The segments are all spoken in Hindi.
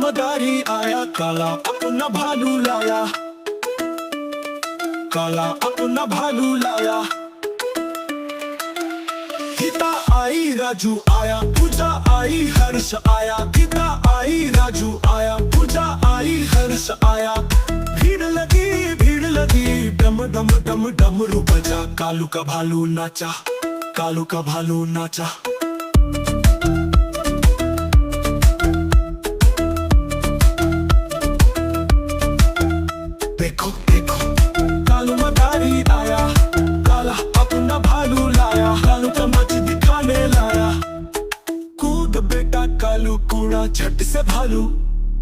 मदारी आया, काला अपना भालू लाया। काला अपना भालू लाया। गीता आई राजू आया, पूजा आई हर्ष आया। गीता आई राजू आया, पूजा आई हर्ष आया। भीड़ लगी डम डम डम डमरू बजा। कालू का भालू नाचा, कालू का भालू नाचा। देखो देखो कालू मदारी आया, काला अपना भालू लाया। कालू का मच दिखाने लाया। कूद बेटा कालू कूड़ा झट से भालू।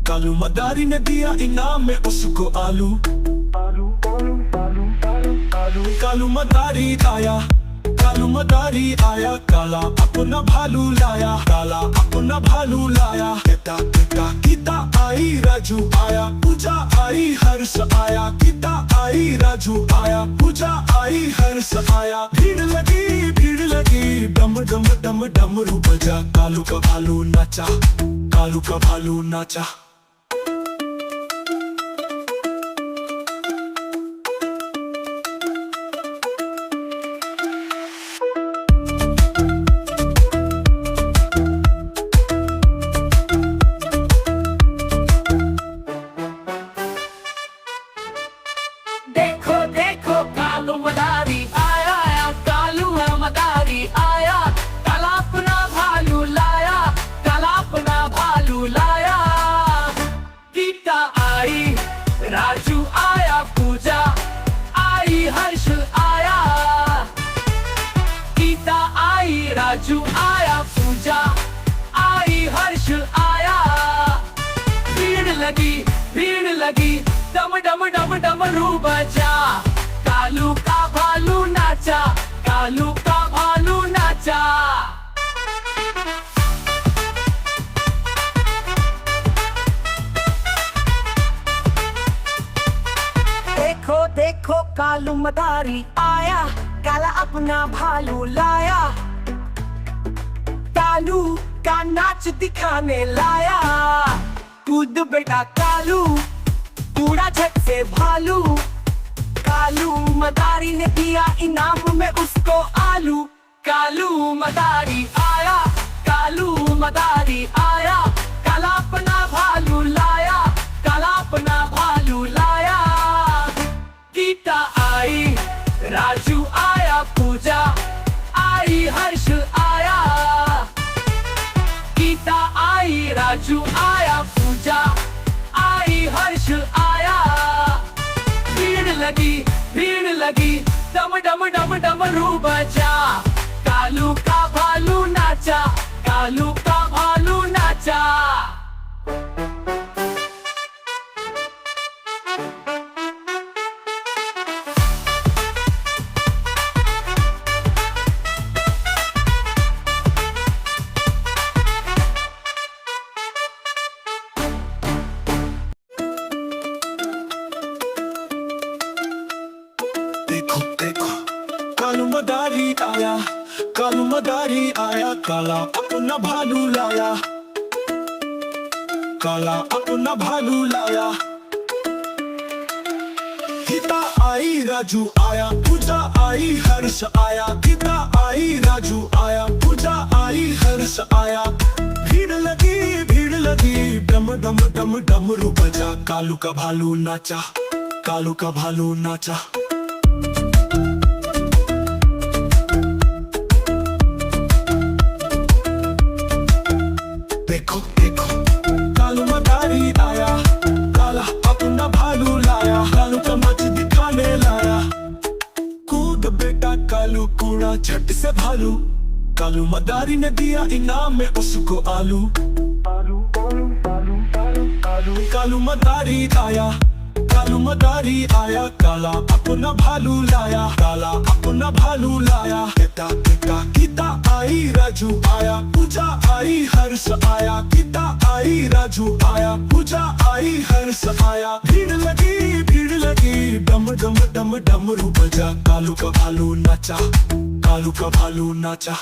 कालू मदारी ने दिया इनाम में उसको आलू। आलू आलू आलू आलू आलू। कालू मदारी आया, कालू मदारी आया। काला अपना भालू लाया, काला अपना भालू लाया। बेटा बेटा गीता आई राजू आया, पूजा आई हर्ष आया। गीता आई राजू आया, पूजा आई हर्ष आया। भीड़ लगी डम डम डम डमरू बजा। कालू का भालू नाचा, कालू का भालू नाचा। देखो देखो कालू मदारी आया, कालू है मदारी आया। काला अपना भालू लाया, काला अपना भालू लाया। गीता आई राजू आया, पूजा आई हर्ष आया। गीता आई राजू आया, पूजा आई हर्ष आया। भीड़ लगी डम डम डम डमरू बजा। कालू का भालू नाचा, कालू का भालू नाचा। देखो देखो कालू मदारी आया, काला अपना भालू लाया। कालू का नाच दिखाने लाया। कूद बेटा कालू कूड़ा झट से भालू। कालू मदारी ने दिया इनाम में उसको आलू। कालू मदारी आया, कालू मदारी आया। काला अपना भालू लाया, काला अपना भालू लाया। गीता आई राजू आया, पूजा आई हर्ष आया। गीता आई राजू आया, पूजा आई हर्ष आया। भीड़ लगी डम डम डम डमरू बजा। कालू का भालू नाचा, कालू का भालू नाचा। देखो देखो कालू मदारी आया, कालू मदारी आया। काला अपना भालू लाया, काला अपना भालू लाया। गीता आई राजू आया, पूजा आई हर्ष आया। गीता आई राजू आया, पूजा आई हर्ष आया। भीड़ लगी डम डम डम डमरू बजा। कालू का भालू नाचा, कालू का भालू नाचा। देखो देखो कालू मदारी आया, काला अपना भालू लाया। कालू का मच दिखाने लाया। कूद बेटा कालू कूड़ा झट से भालू। कालू मदारी ने दिया इनाम में उसको आलू। आलू आलू आलू आलू आलू। कालू मदारी आया, कालू मदारी आया। काला अपना भालू लाया, काला अपना भालू लाया। बेटा बेटा गीता आई राजू आया, पूजा आई हर्ष आया। गीता आई राजू आया, पूजा आई हर्ष आया। भीड़ लगी डम डम डम डमरू बजा। कालू का भालू नाचा, कालू का भालू नाचा।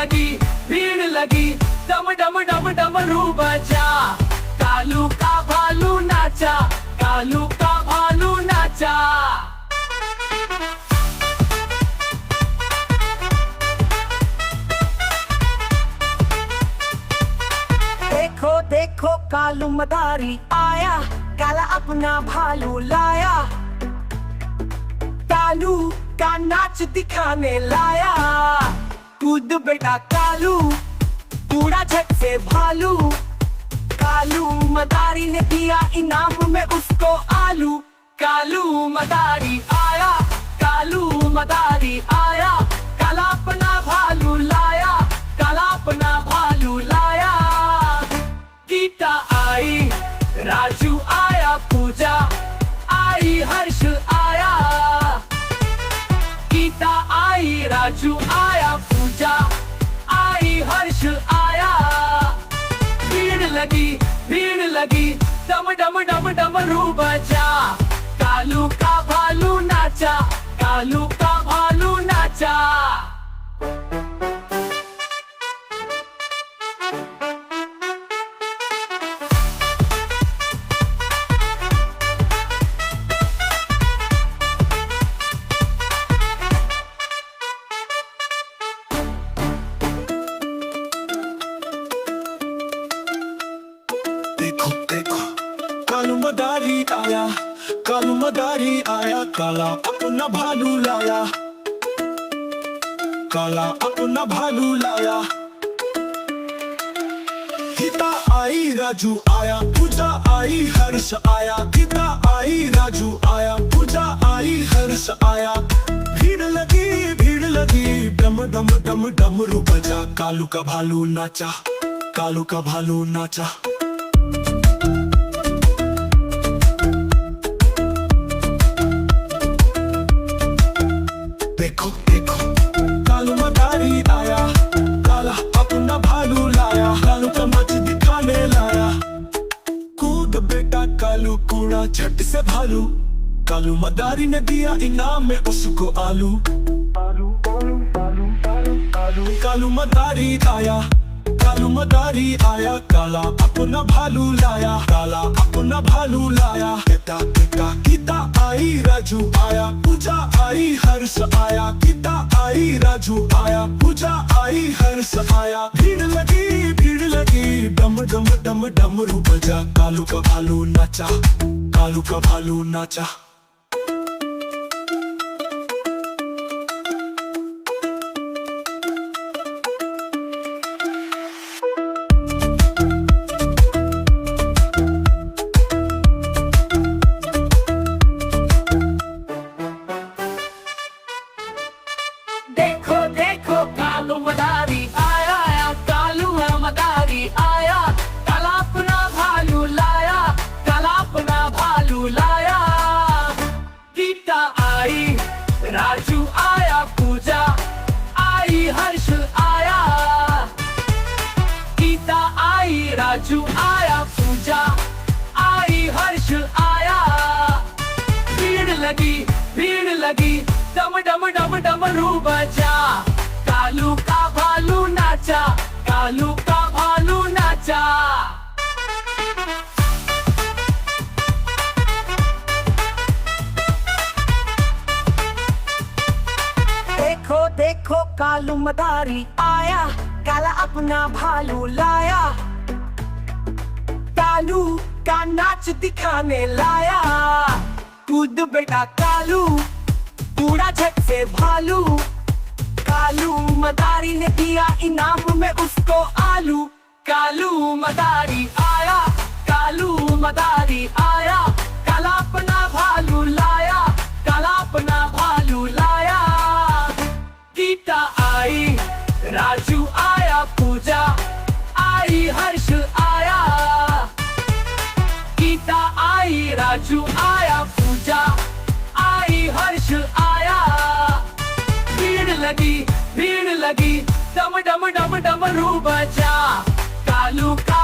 भीड़ लगी डम डम डम डमरू बजा कालू का भालू नाचा कालू का भालू नाचा देखो देखो कालू मदारी आया काला अपना भालू लाया कालू का नाच दिखाने लाया कूद बेटा कालू पूरा झट से भालू कालू मदारी ने दिया इनाम में उसको आलू कालू मदारी आया कालू मदारी आया काला अपना भालू लाया काला अपना भालू लाया गीता आई राजू आया पूजा आई हर्ष आया गीता आई राजू आया पूजा आई हर्ष आया भीड़ लगी डम डम डम डमरू बजा कालू का भालू नाचा कालू का भालू नाचा देखो देखो कालू मदारी आया कालू मदारी आया काला अपना भालू लाया काला अपना भालू लाया गीता आई राजू आया पूजा आई हर्ष आया गीता आई राजू आया पूजा आई हर्ष आया भीड़ लगी डम डम डम डमरू बजा कालू का भालू नाचा कालू का भालू नाचा देखो देखो कालू मदारी आया काला अपना भालू लाया कालू का नाच दिखाने लाया कूद बेटा कालू कूड़ा झट से भालू कालू मदारी ने दिया इनाम में उसको आलू कालू मदारी आया कालू मदारी आया काला अपना भालू लाया काला अपना भालू लाया बेटा बेटा गीता आई राजू आया पूजा आई हर्ष आया गीता आई राजू आया पूजा आई हर्ष आया भीड़ लगी डम डम डम डमरू बजा कालू का भालू नाचा कालू का भालू नाचा देखो देखो कालू मदारी आया कालू है मदारी आया काला अपना भालू लाया काला अपना भालू लाया गीता आई राजू आया पूजा आई हर्ष आया गीता आई राजू आया पूजा आई हर्ष आया भीड़ लगी डम डम डम डमरू बजा कालू का भालू नाचा कालू का भालू नाचा देखो देखो कालू मदारी आया काला अपना भालू लाया कालू का नाच दिखाने लाया कूद बेटा कालू पूरा झट से भालू कालू मदारी ने दिया इनाम में उसको आलू कालू मदारी आया कालू मदारी आया काला अपना भालू लाया काला अपना भालू लाया गीता आई राजू आया पूजा आई हर्ष आया गीता आई राजू आया पूजा आई हर्ष आया भीड़ लगी डम डम डम डमरू बजा कालू का